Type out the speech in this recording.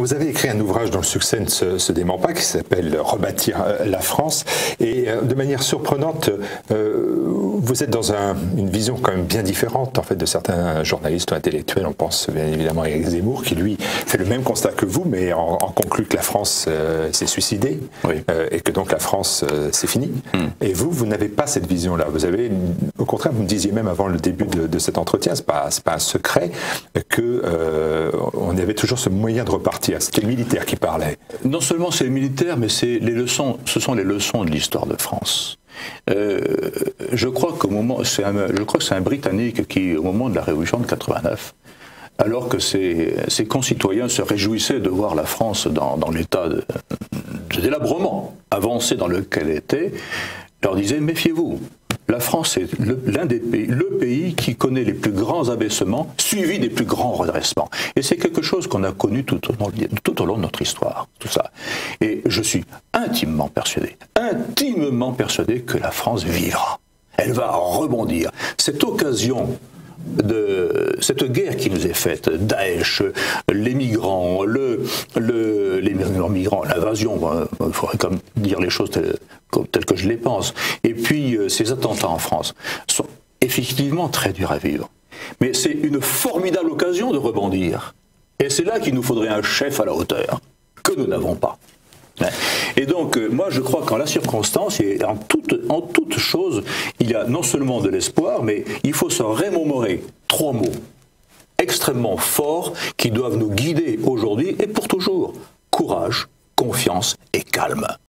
vous avez écrit un ouvrage dont le succès ne se dément pas, qui s'appelle Rebâtir la France. Et de manière surprenante, vous êtes dans une vision quand même bien différente en fait, de certains journalistes ou intellectuels. On pense bien évidemment à Éric Zemmour, qui lui fait le même constat que vous, mais en conclut que la France s'est suicidée, oui. Et que donc la France c'est fini. Et vous n'avez pas cette vision-là. Vous avez, au contraire, vous me disiez même avant le début de cet entretien, c'est pas un secret, que on avait toujours ce moyen de repartir. C'était les militaires qui parlaient. Non seulement c'est les militaires, mais c'est les leçons. Ce sont les leçons de l'histoire de France. Je crois que c'est un Britannique qui, au moment de la Révolution de 89, alors que ses concitoyens se réjouissaient de voir la France dans l'état de délabrement avancé dans lequel elle était, leur disait « Méfiez-vous, la France est le pays qui connaît les plus grands abaissements, suivi des plus grands redressements. » Et c'est quelque chose qu'on a connu tout au long de notre histoire, tout ça. Et je suis intimement persuadé que la France vivra. Elle va rebondir. Cette occasion cette guerre qui nous est faite, Daesh, les migrants, l'invasion, il faudrait comme dire les choses telles que je les pense, et puis ces attentats en France, sont effectivement très durs à vivre. Mais c'est une formidable occasion de rebondir. Et c'est là qu'il nous faudrait un chef à la hauteur, que nous n'avons pas. Et donc, moi, je crois qu'en la circonstance, et en toute chose, il y a non seulement de l'espoir, mais il faut se remémorer 3 mots extrêmement forts qui doivent nous guider aujourd'hui et pour toujours. Courage, confiance et calme.